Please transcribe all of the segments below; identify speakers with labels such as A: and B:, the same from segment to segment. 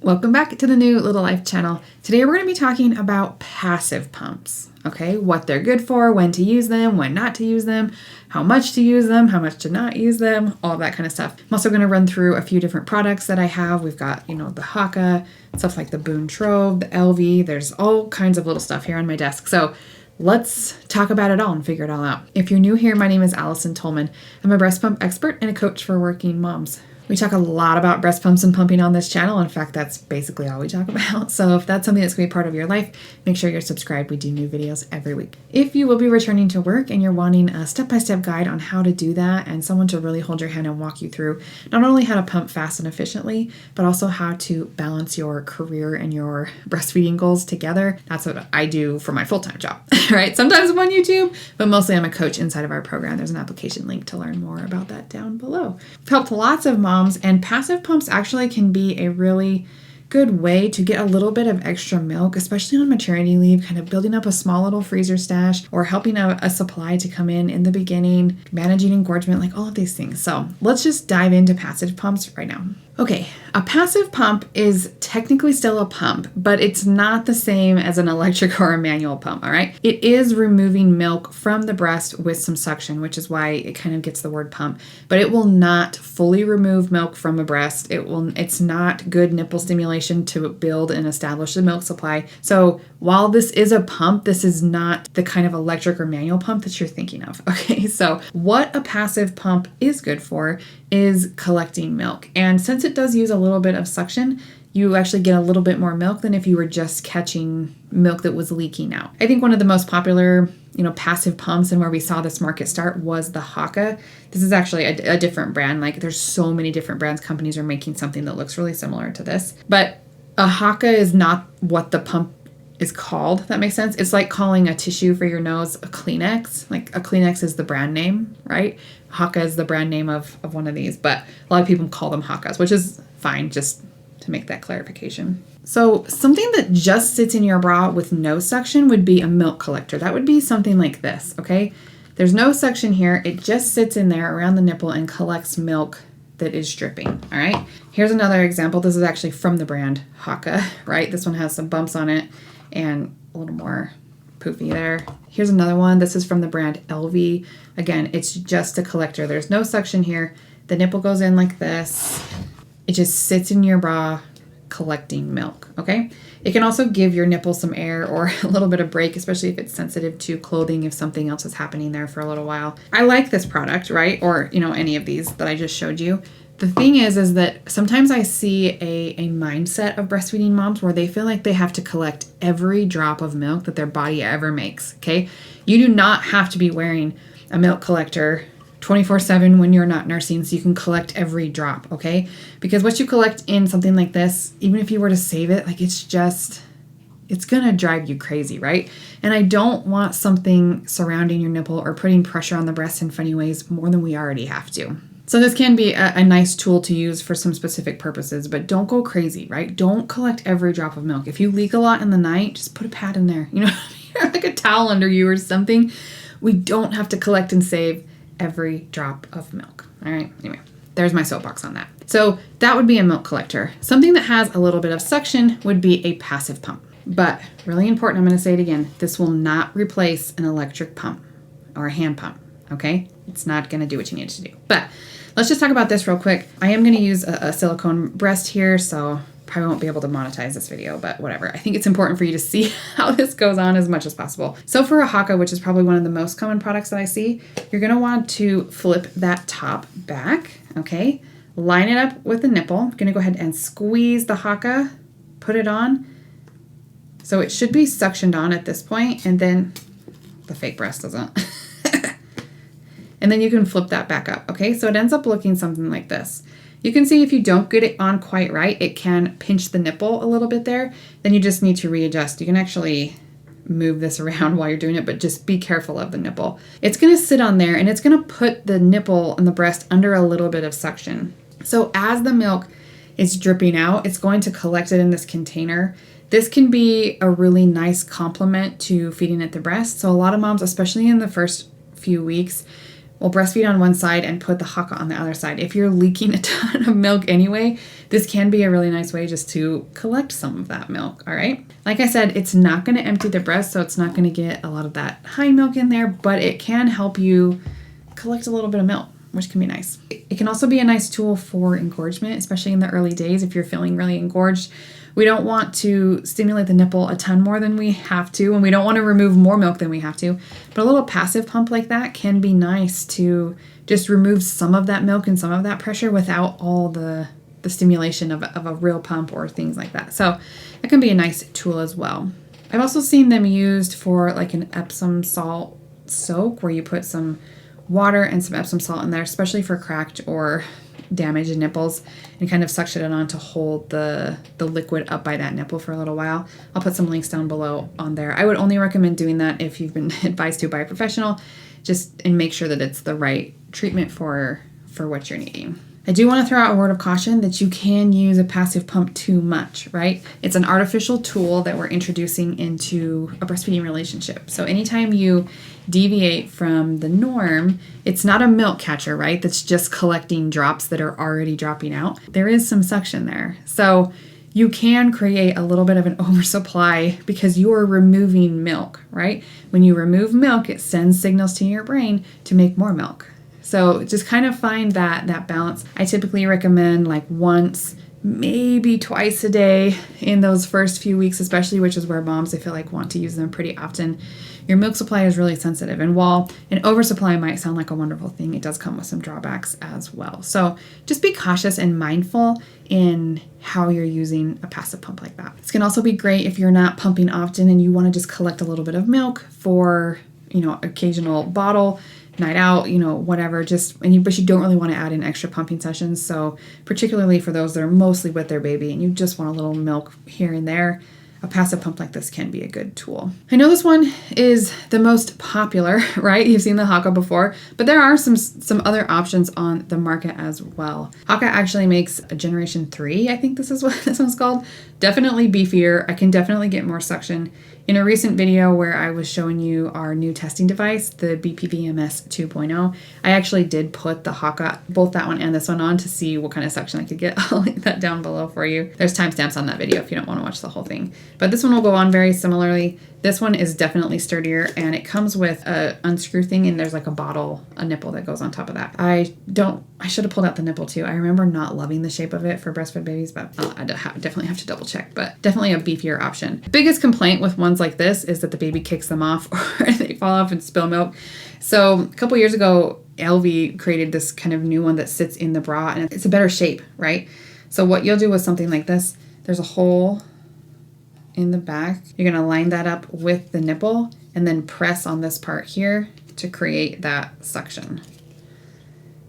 A: Welcome back to the New Little Life channel. Today we're going to be talking about passive pumps, okay? What they're good for, when to use them, when not to use them, how much to use them, how much to not use them, all of that kind of stuff. I'm also going to run through a few different products that I have. We've got, the Haakaa, stuff like the Boon Trove, the Elvie. There's all kinds of little stuff here on my desk. So let's talk about it all and figure it all out. If you're new here, my name is Allison Tolman. I'm a breast pump expert and a coach for working moms. We talk a lot about breast pumps and pumping on this channel. In fact, that's basically all we talk about. So if that's something that's going to be part of your life, make sure you're subscribed. We do new videos every week. If you will be returning to work and you're wanting a step-by-step guide on how to do that and someone to really hold your hand and walk you through not only how to pump fast and efficiently, but also how to balance your career and your breastfeeding goals together, that's what I do for my full-time job, right? Sometimes I'm on YouTube, but mostly I'm a coach inside of our program. There's an application link to learn more about that down below. I've helped lots of moms, and passive pumps actually can be a really good way to get a little bit of extra milk, especially on maternity leave, kind of building up a small little freezer stash or helping a supply to come in the beginning, managing engorgement, like all of these things. So let's just dive into passive pumps right now. Okay, a passive pump is technically still a pump, but it's not the same as an electric or a manual pump, all right? It is removing milk from the breast with some suction, which is why it kind of gets the word pump, but it will not fully remove milk from a breast. It's not good nipple stimulation to build and establish the milk supply. So while this is a pump, this is not the kind of electric or manual pump that you're thinking of, okay? So what a passive pump is good for is collecting milk. And since it does use a little bit of suction, you actually get a little bit more milk than if you were just catching milk that was leaking out. I think one of the most popular, passive pumps and where we saw this market start was the Haakaa. This is actually a different brand. Like there's so many different brands. Companies are making something that looks really similar to this. But a Haakaa is not what the pump is called. If that makes sense. It's like calling a tissue for your nose a Kleenex. Like a Kleenex is the brand name, right? Haakaa is the brand name of one of these, but a lot of people call them Haakaas, which is fine, just to make that clarification. So something that just sits in your bra with no suction would be a milk collector. That would be something like this, okay? There's no suction here. It just sits in there around the nipple and collects milk that is dripping, all right? Here's another example. This is actually from the brand Haakaa, right? This one has some bumps on it and a little more poofy there. Here's another one. This is from the brand Elvie. Again, it's just a collector. There's no suction here. The nipple goes in like this. It just sits in your bra collecting milk, okay? It can also give your nipple some air or a little bit of break, especially if it's sensitive to clothing, if something else is happening there for a little while. I like this product, right? Or, any of these that I just showed you. The thing is that sometimes I see a mindset of breastfeeding moms where they feel like they have to collect every drop of milk that their body ever makes, okay? You do not have to be wearing a milk collector 24/7 when you're not nursing so you can collect every drop, okay? Because what you collect in something like this, even if you were to save it, like it's gonna drive you crazy, right? And I don't want something surrounding your nipple or putting pressure on the breast in funny ways more than we already have to. So this can be a nice tool to use for some specific purposes, but don't go crazy, right? Don't collect every drop of milk. If you leak a lot in the night, just put a pad in there, like a towel under you or something. We don't have to collect and save every drop of milk, all right? Anyway, there's my soapbox on that. So that would be a milk collector. Something that has a little bit of suction would be a passive pump. But really important, I'm going to say it again, this will not replace an electric pump or a hand pump, okay? It's not going to do what you need it to do. But let's just talk about this real quick. I am going to use a silicone breast here, so probably won't be able to monetize this video, but whatever. I think it's important for you to see how this goes on as much as possible. So for a Haakaa, which is probably one of the most common products that I see, you're going to want to flip that top back, okay? Line it up with the nipple. I'm going to go ahead and squeeze the Haakaa, put it on. So it should be suctioned on at this point, and then the fake breast doesn't. And then you can flip that back up, okay? So it ends up looking something like this. You can see if you don't get it on quite right, it can pinch the nipple a little bit there. Then you just need to readjust. You can actually move this around while you're doing it, but just be careful of the nipple. It's gonna sit on there and it's gonna put the nipple and the breast under a little bit of suction. So as the milk is dripping out, it's going to collect it in this container. This can be a really nice complement to feeding at the breast. So a lot of moms, especially in the first few weeks, we'll breastfeed on one side and put the Haakaa on the other side. If you're leaking a ton of milk anyway, this can be a really nice way just to collect some of that milk, all right? Like I said, it's not going to empty the breast, so it's not going to get a lot of that high milk in there, but it can help you collect a little bit of milk, which can be nice. It can also be a nice tool for engorgement, especially in the early days if you're feeling really engorged. We don't want to stimulate the nipple a ton more than we have to, and we don't want to remove more milk than we have to. But a little passive pump like that can be nice to just remove some of that milk and some of that pressure without all the stimulation of a real pump or things like that. So that can be a nice tool as well. I've also seen them used for like an Epsom salt soak where you put some water and some Epsom salt in there, especially for cracked or damaged nipples, and kind of suction it on to hold the liquid up by that nipple for a little while. I'll put some links down below on there. I would only recommend doing that if you've been advised to by a professional, and make sure that it's the right treatment for what you're needing. I do want to throw out a word of caution that you can use a passive pump too much, right? It's an artificial tool that we're introducing into a breastfeeding relationship. So anytime you deviate from the norm, it's not a milk catcher, right? That's just collecting drops that are already dropping out. There is some suction there. So you can create a little bit of an oversupply because you're removing milk, right? When you remove milk, it sends signals to your brain to make more milk. So just kind of find that balance. I typically recommend like once, maybe twice a day in those first few weeks, especially, which is where moms, I feel like, want to use them pretty often. Your milk supply is really sensitive. And while an oversupply might sound like a wonderful thing, it does come with some drawbacks as well. So just be cautious and mindful in how you're using a passive pump like that. This can also be great if you're not pumping often and you want to just collect a little bit of milk for, occasional bottle, night out, whatever, but you don't really want to add in extra pumping sessions. So particularly for those that are mostly with their baby and you just want a little milk here and there, a passive pump like this can be a good tool. I know this one is the most popular, right? You've seen the Haakaa before, but there are some other options on the market as well. Haakaa actually makes a generation 3, I think this is what this one's called. Definitely beefier. I can definitely get more suction. In a recent video where I was showing you our new testing device, the BPVMS 2.0, I actually did put the Haakaa, both that one and this one, on to see what kind of suction I could get. I'll link that down below for you. There's timestamps on that video if you don't want to watch the whole thing. But this one will go on very similarly. This one is definitely sturdier, and it comes with a unscrew thing, and there's like a nipple that goes on top of that. I should have pulled out the nipple too. I remember not loving the shape of it for breastfed babies, but I definitely have to double check, but definitely a beefier option. Biggest complaint with ones like this is that the baby kicks them off or they fall off and spill milk. So a couple years ago, Elvie created this kind of new one that sits in the bra, and it's a better shape, right? So what you'll do with something like this, there's a hole in the back. You're going to line that up with the nipple and then press on this part here to create that suction.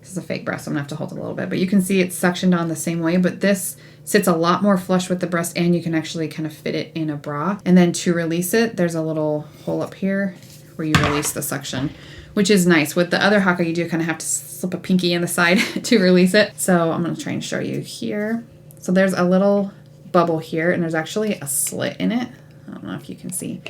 A: This is a fake breast, so I'm going to have to hold it a little bit, but you can see it's suctioned on the same way, but this sits a lot more flush with the breast, and you can actually kind of fit it in a bra. And then to release it, there's a little hole up here where you release the suction, which is nice. With the other Haakaa, you do kind of have to slip a pinky in the side to release it. So I'm going to try and show you here. So there's a little bubble here, and there's actually a slit in it. I don't know if you can see,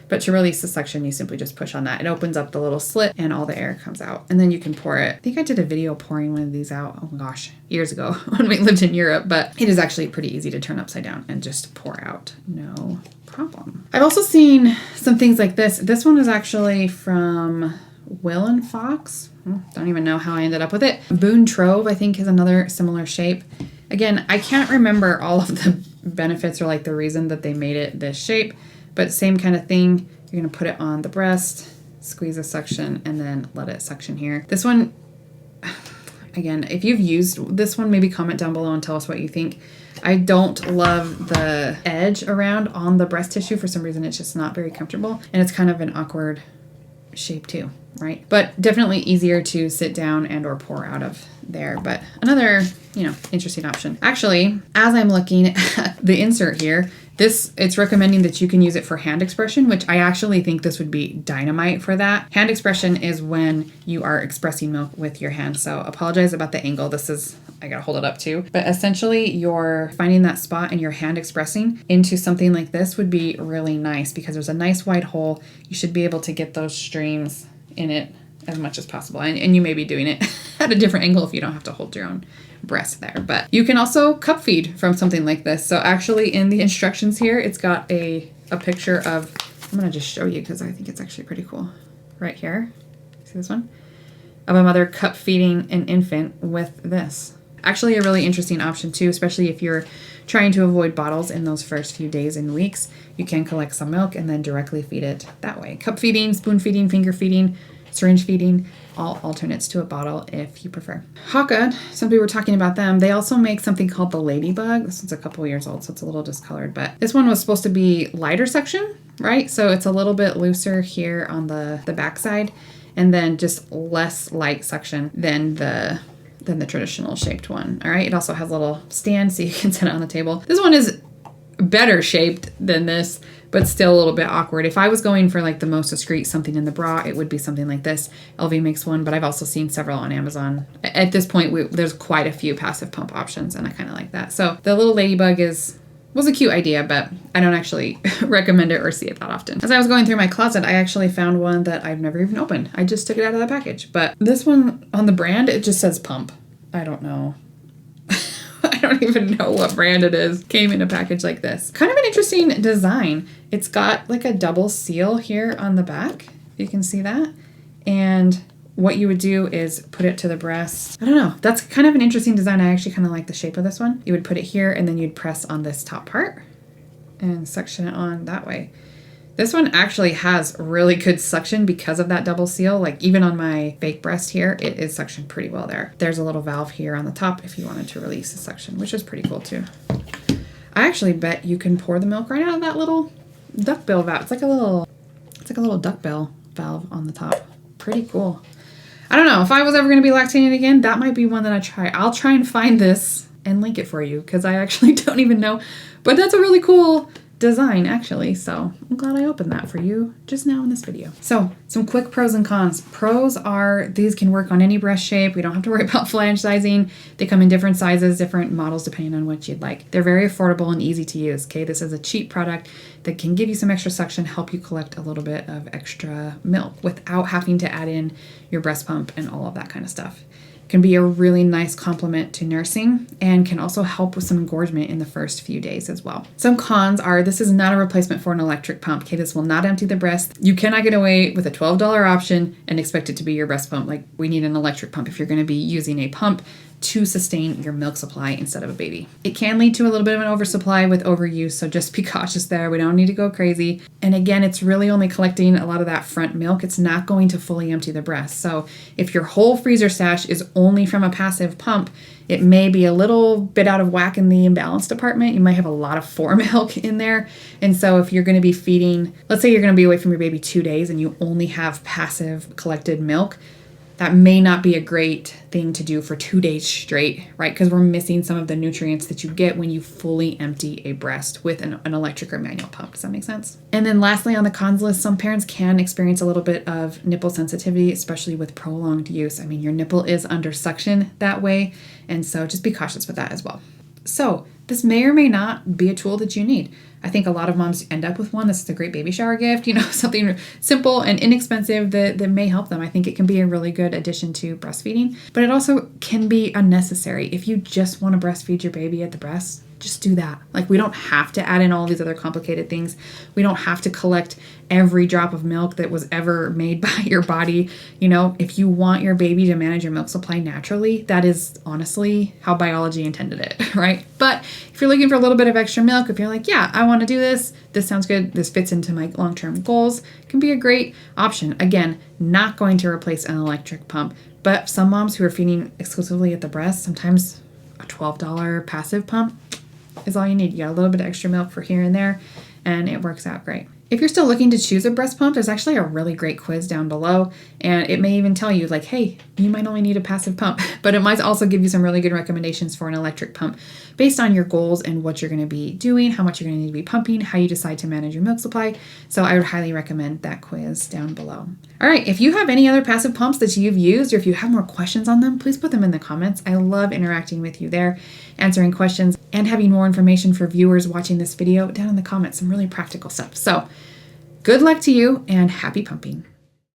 A: but to release the suction, you simply just push on that. It opens up the little slit and all the air comes out, and then you can pour it. I think I did a video pouring one of these out, oh my gosh, years ago when we lived in Europe, but it is actually pretty easy to turn upside down and just pour out, no problem. I've also seen some things like this. This one is actually from Will and Fox. Don't even know how I ended up with it. Boon Trove, I think, is another similar shape. Again, I can't remember all of the benefits or like the reason that they made it this shape, but same kind of thing. You're going to put it on the breast, squeeze the suction, and then let it suction here. This one, again, if you've used this one, maybe comment down below and tell us what you think. I don't love the edge around on the breast tissue. For some reason, it's just not very comfortable, and it's kind of an awkward shape too, right? But definitely easier to sit down and or pour out of there. But another, interesting option. Actually, as I'm looking at the insert here, it's recommending that you can use it for hand expression, which I actually think this would be dynamite for that. Hand expression is when you are expressing milk with your hand. So apologize about the angle. I gotta hold it up too. But essentially you're finding that spot and your hand expressing into something like this would be really nice because there's a nice wide hole. You should be able to get those streams in it as much as possible. And you may be doing it at a different angle if you don't have to hold your own breast there. But you can also cup feed from something like this. So actually in the instructions here, it's got a picture of, I'm going to just show you because I think it's actually pretty cool. Right here. See this one? Of a mother cup feeding an infant with this. Actually a really interesting option too, especially if you're trying to avoid bottles in those first few days and weeks. You can collect some milk and then directly feed it that way. Cup feeding, spoon feeding, finger feeding, syringe feeding, all alternates to a bottle if you prefer. Haakaa, some people were talking about them. They also make something called the Ladybug. This one's a couple years old, so it's a little discolored, but this one was supposed to be lighter section, right? So it's a little bit looser here on the back side, and then just less light suction than the traditional shaped one. All right. It also has a little stand so you can sit it on the table. This one is better shaped than this, but still a little bit awkward. If I was going for like the most discreet something in the bra, it would be something like this. Elvie makes one, but I've also seen several on Amazon. At this point, there's quite a few passive pump options, and I kind of like that. So the little Ladybug was a cute idea, but I don't actually recommend it or see it that often. As I was going through my closet, I actually found one that I've never even opened. I just took it out of the package. But this one on the brand, it just says pump. I don't know. I don't even know what brand it is. Came in a package like this. Kind of an interesting design. It's got like a double seal here on the back. You can see that. And what you would do is put it to the breast. I don't know. That's kind of an interesting design. I actually kind of like the shape of this one. You would put it here and then you'd press on this top part and suction it on that way. This one actually has really good suction because of that double seal. Like even on my fake breast here, it is suctioned pretty well there. There's a little valve here on the top if you wanted to release the suction, which is pretty cool too. I actually bet you can pour the milk right out of that little duckbill valve. It's like a little duckbill valve on the top. Pretty cool. I don't know. If I was ever going to be lactating again, that might be one that I try. I'll try and find this and link it for you because I actually don't even know. But that's a really cool design actually. So I'm glad I opened that for you just now in this video. So some quick pros and cons. Pros are these can work on any breast shape. We don't have to worry about flange sizing. They come in different sizes, different models depending on what you'd like. They're very affordable and easy to use. Okay, this is a cheap product that can give you some extra suction, help you collect a little bit of extra milk without having to add in your breast pump and all of that kind of stuff. Can be a really nice complement to nursing and can also help with some engorgement in the first few days as well. Some cons are this is not a replacement for an electric pump. Okay, this will not empty the breast. You cannot get away with a $12 option and expect it to be your breast pump. Like we need an electric pump if you're going to be using a pump to sustain your milk supply instead of a baby. It can lead to a little bit of an oversupply with overuse, so just be cautious there. We don't need to go crazy. And again, it's really only collecting a lot of that front milk. It's not going to fully empty the breast. So if your whole freezer stash is only from a passive pump, it may be a little bit out of whack in the imbalance department. You might have a lot of milk in there. And so if you're going to be feeding, let's say you're going to be away from your baby 2 days and you only have passive collected milk, that may not be a great thing to do for 2 days straight, right? Because we're missing some of the nutrients that you get when you fully empty a breast with an electric or manual pump. Does that make sense? And then lastly, on the cons list, some parents can experience a little bit of nipple sensitivity, especially with prolonged use. I mean, your nipple is under suction that way. And so just be cautious with that as well. So this may or may not be a tool that you need. I think a lot of moms end up with one. This is a great baby shower gift, something simple and inexpensive that may help them. I think it can be a really good addition to breastfeeding, but it also can be unnecessary. If you just want to breastfeed your baby at the breast, just do that. Like we don't have to add in all these other complicated things. We don't have to collect every drop of milk that was ever made by your body. If you want your baby to manage your milk supply naturally, that is honestly how biology intended it, right? But if you're looking for a little bit of extra milk, if you're like, yeah, I want to do this sounds good, this fits into my long-term goals, it can be a great option. Again, not going to replace an electric pump, but some moms who are feeding exclusively at the breast, sometimes a $12 passive pump is all you need. You got a little bit of extra milk for here and there, and it works out great. If you're still looking to choose a breast pump, there's actually a really great quiz down below, and it may even tell you like, hey, you might only need a passive pump, but it might also give you some really good recommendations for an electric pump based on your goals and what you're going to be doing, how much you're going to need to be pumping, how you decide to manage your milk supply. So I would highly recommend that quiz down below. All right, if you have any other passive pumps that you've used, or if you have more questions on them, please put them in the comments. I love interacting with you there, answering questions, and having more information for viewers watching this video down in the comments, some really practical stuff. So good luck to you and happy pumping.